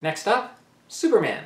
Next up, Superman.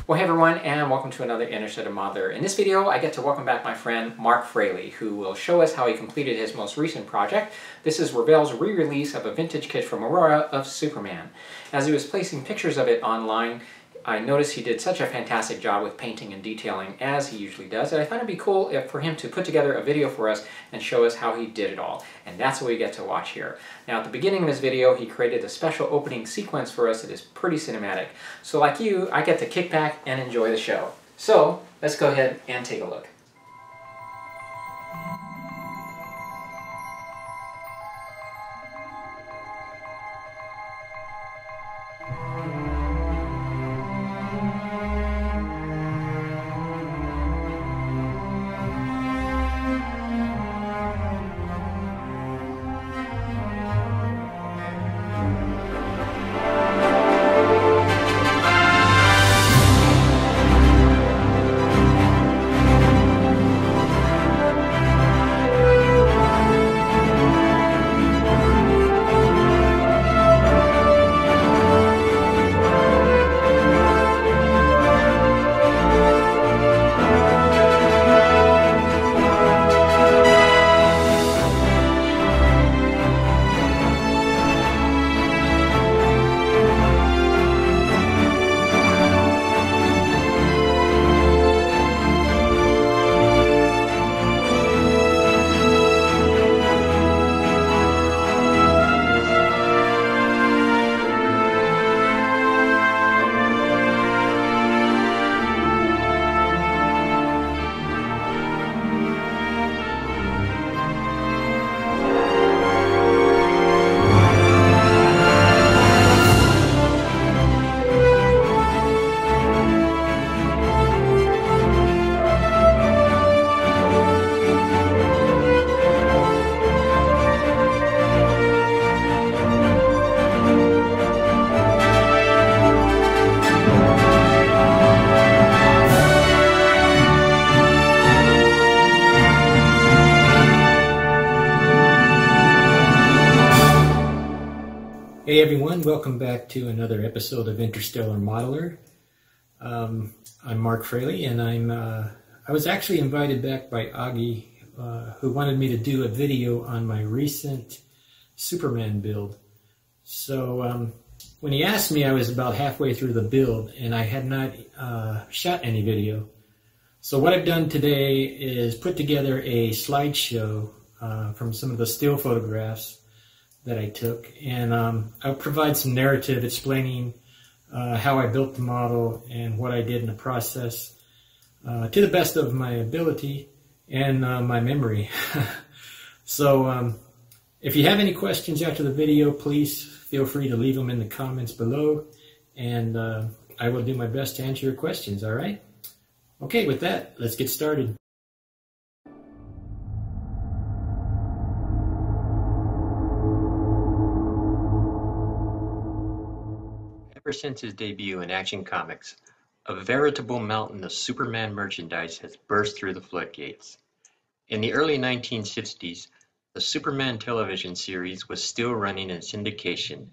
Well, hey everyone, and welcome to another Interested Modeler. In this video, I get to welcome back my friend Marc Fraley, who will show us how he completed his most recent project. This is Revell's re-release of a vintage kit from Aurora of Superman. As he was placing pictures of it online, I noticed he did such a fantastic job with painting and detailing, as he usually does, that I thought it'd be cool for him to put together a video for us and show us how he did it all. And that's what we get to watch here. Now, at the beginning of this video, he created a special opening sequence for us that is pretty cinematic. So like you, I get to kick back and enjoy the show. So, let's go ahead and take a look. Hey everyone, welcome back to another episode of Interstellar Modeler. I'm Marc Fraley, and I was actually invited back by Augie, who wanted me to do a video on my recent Superman build. So when he asked me, I was about halfway through the build, and I had not shot any video. So what I've done today is put together a slideshow from some of the still photographs that I took, and I'll provide some narrative explaining how I built the model and what I did in the process to the best of my ability and my memory. So if you have any questions after the video, please feel free to leave them in the comments below, and I will do my best to answer your questions, all right? Okay, with that, let's get started. Ever since his debut in Action Comics, a veritable mountain of Superman merchandise has burst through the floodgates. In the early 1960s, the Superman television series was still running in syndication,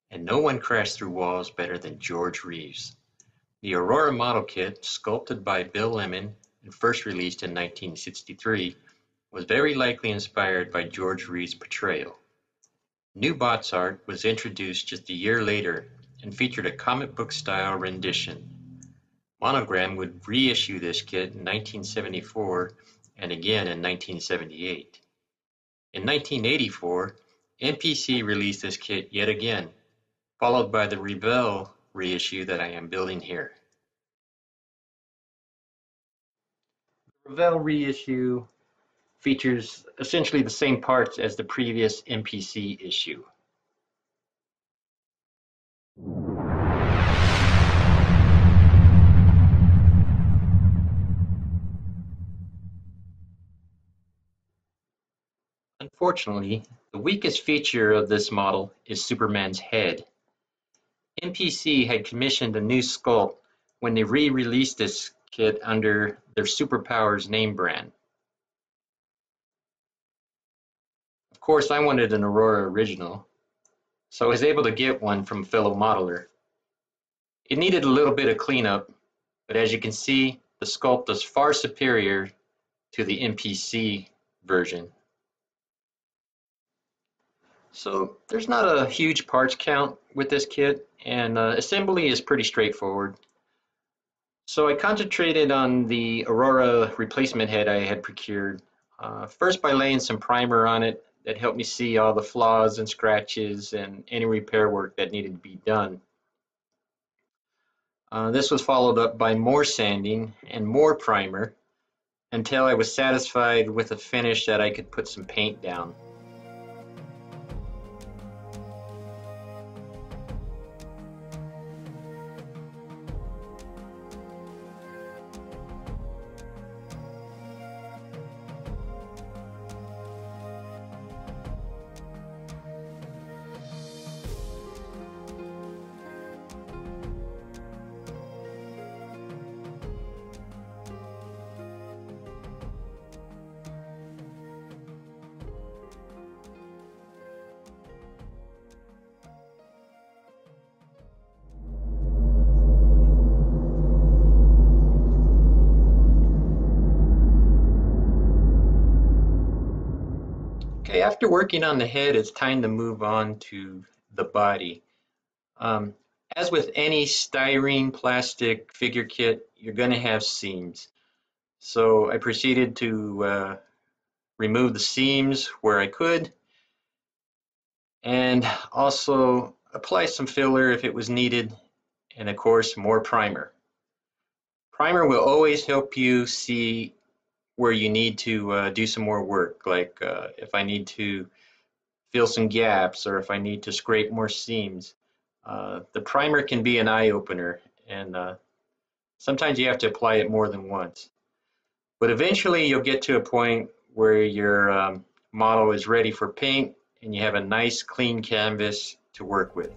and no one crashed through walls better than George Reeves. The Aurora model kit, sculpted by Bill Lemon and first released in 1963, was very likely inspired by George Reeves' portrayal. New box art was introduced just a year later and featured a comic book style rendition. Monogram would reissue this kit in 1974 and again in 1978. In 1984, MPC released this kit yet again, followed by the Revell reissue that I am building here. The Revell reissue features essentially the same parts as the previous MPC issue. Unfortunately, the weakest feature of this model is Superman's head. MPC had commissioned a new sculpt when they re-released this kit under their Superpowers name brand. course, I wanted an Aurora original, so I was able to get one from a fellow modeler. It needed a little bit of cleanup, but as you can see, the sculpt is far superior to the MPC version. So there's not a huge parts count with this kit, and assembly is pretty straightforward. So I concentrated on the Aurora replacement head I had procured, first by laying some primer on it that helped me see all the flaws and scratches and any repair work that needed to be done. This was followed up by more sanding and more primer until I was satisfied with a finish that I could put some paint down. Okay, after working on the head, it's time to move on to the body. Um, as with any styrene plastic figure kit, you're going to have seams. So I proceeded to remove the seams where I could, and also apply some filler if it was needed, and of course more primer. Primer will always help you see where you need to do some more work, like if I need to fill some gaps or if I need to scrape more seams. The primer can be an eye-opener, and sometimes you have to apply it more than once. But eventually you'll get to a point where your model is ready for paint and you have a nice clean canvas to work with.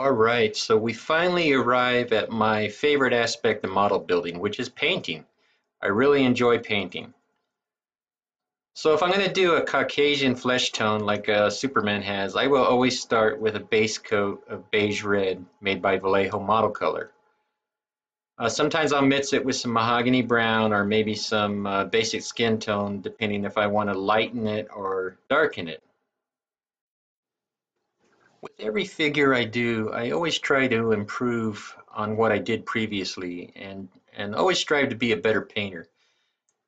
All right, so we finally arrive at my favorite aspect of model building, which is painting. I really enjoy painting. So if I'm going to do a Caucasian flesh tone like Superman has, I will always start with a base coat of beige red made by Vallejo Model Color. Sometimes I'll mix it with some mahogany brown or maybe some basic skin tone, depending if I want to lighten it or darken it. With every figure I do, I always try to improve on what I did previously and always strive to be a better painter.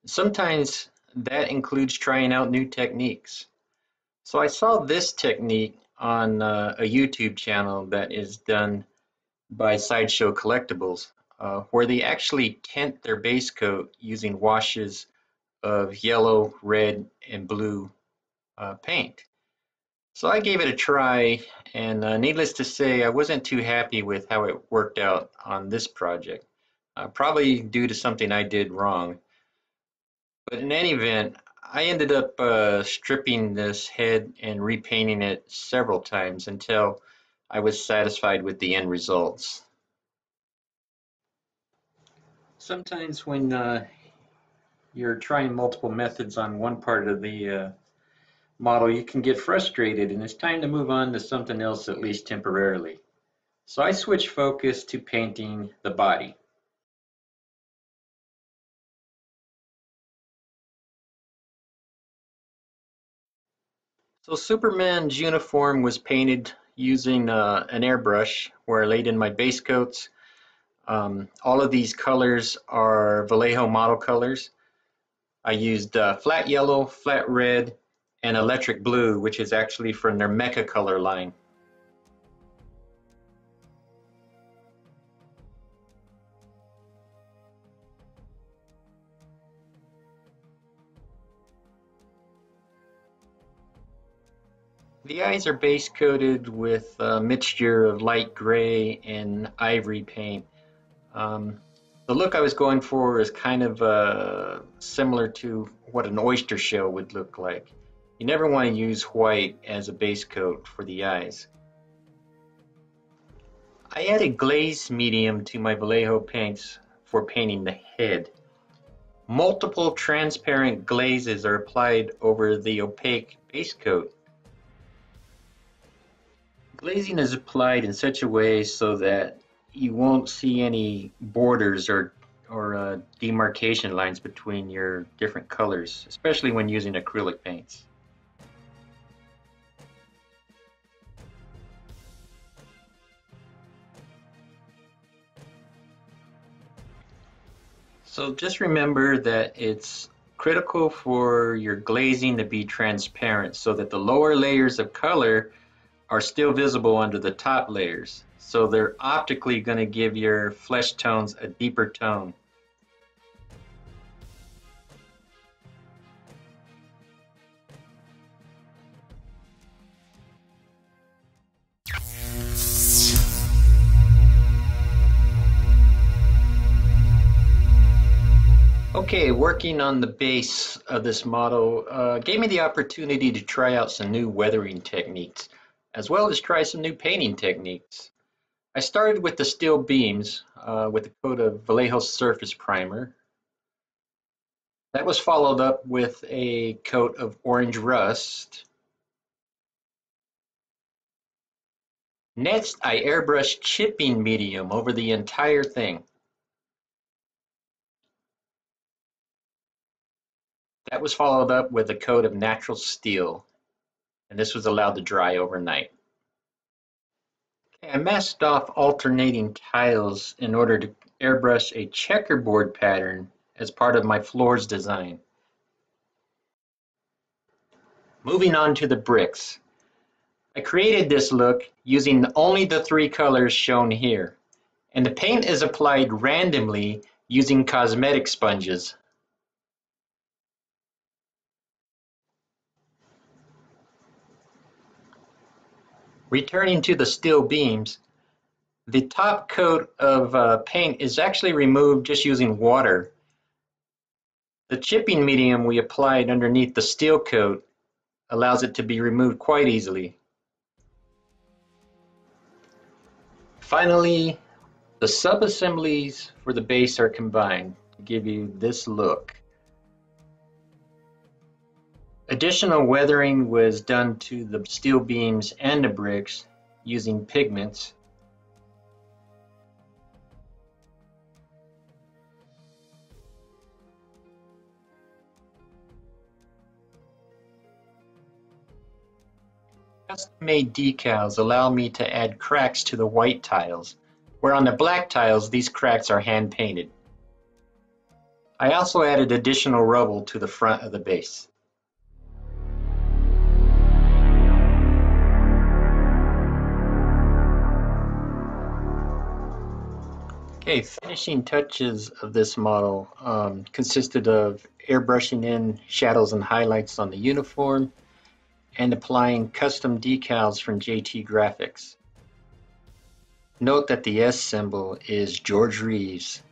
Sometimes that includes trying out new techniques. So I saw this technique on a YouTube channel that is done by Sideshow Collectibles, where they actually tint their base coat using washes of yellow, red, and blue paint. So I gave it a try, and needless to say, I wasn't too happy with how it worked out on this project, probably due to something I did wrong. But in any event, I ended up stripping this head and repainting it several times until I was satisfied with the end results. Sometimes when you're trying multiple methods on one part of the model, you can get frustrated, and it's time to move on to something else, at least temporarily. So I switched focus to painting the body. So Superman's uniform was painted using an airbrush where I laid in my base coats. All of these colors are Vallejo model colors. I used flat yellow, flat red, and electric blue, which is actually from their Mecha color line. The eyes are base coated with a mixture of light gray and ivory paint. The The look I was going for is kind of similar to what an oyster shell would look like. You never want to use white as a base coat for the eyes. I added glaze medium to my Vallejo paints for painting the head. Multiple transparent glazes are applied over the opaque base coat. Glazing is applied in such a way so that you won't see any borders or demarcation lines between your different colors, especially when using acrylic paints. So just remember that it's critical for your glazing to be transparent so that the lower layers of color are still visible under the top layers. So they're optically going to give your flesh tones a deeper tone. Okay, working on the base of this model gave me the opportunity to try out some new weathering techniques, as well as try some new painting techniques. I started with the steel beams with a coat of Vallejo surface primer. That was followed up with a coat of orange rust. Next, I airbrushed chipping medium over the entire thing. That was followed up with a coat of natural steel, and this was allowed to dry overnight. I masked off alternating tiles in order to airbrush a checkerboard pattern as part of my floors design. Moving on to the bricks. I created this look using only the 3 colors shown here, and the paint is applied randomly using cosmetic sponges. Returning to the steel beams, the top coat of paint is actually removed just using water. The chipping medium we applied underneath the steel coat allows it to be removed quite easily. Finally, the sub-assemblies for the base are combined to give you this look. Additional weathering was done to the steel beams and the bricks using pigments. Custom-made decals allow me to add cracks to the white tiles, where on the black tiles these cracks are hand-painted. I also added additional rubble to the front of the base. Okay, finishing touches of this model consisted of airbrushing in shadows and highlights on the uniform and applying custom decals from JT Graphics. Note that the S symbol is George Reeves.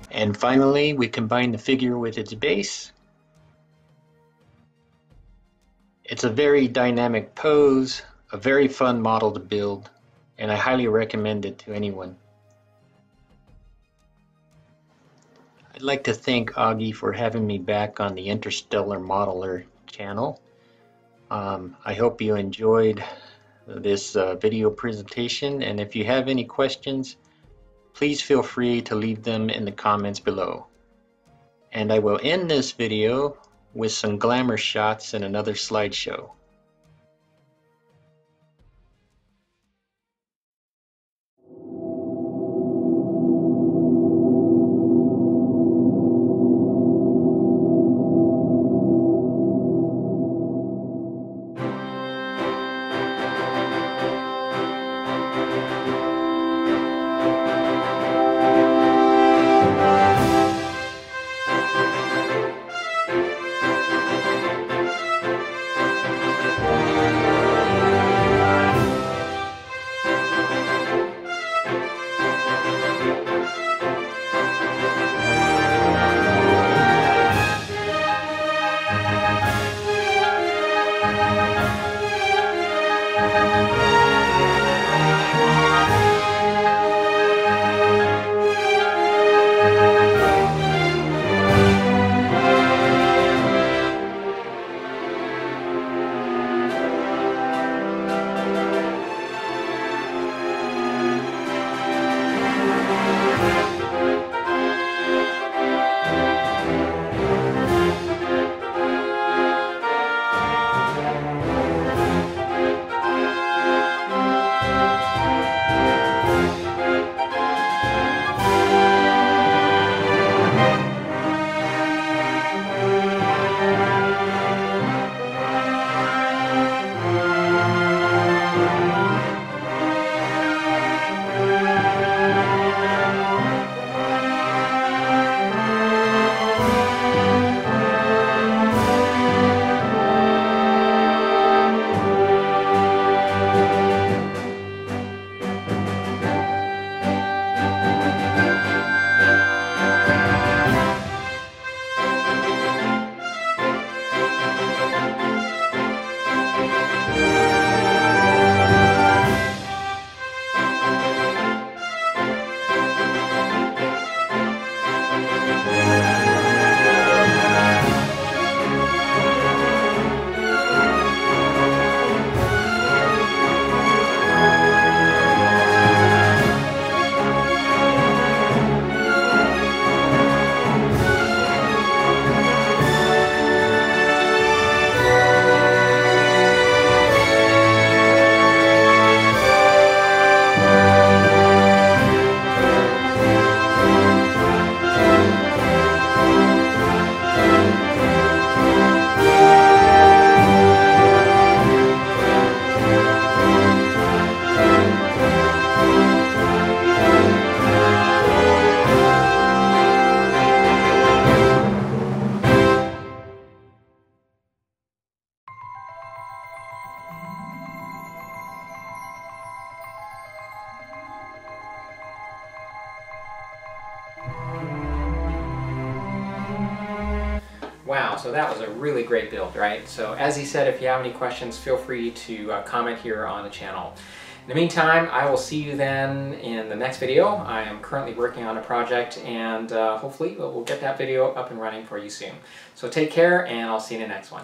And finally, we combine the figure with its base. It's a very dynamic pose, a very fun model to build, and I highly recommend it to anyone. I'd like to thank Augie for having me back on the Interstellar Modeler channel. I hope you enjoyed this video presentation, and if you have any questions, please feel free to leave them in the comments below. And I will end this video with some glamour shots and another slideshow. So that was a really great build, right? So as he said, if you have any questions, feel free to comment here on the channel. In the meantime, I will see you then in the next video. I am currently working on a project, and hopefully we'll get that video up and running for you soon. So take care, and I'll see you in the next one.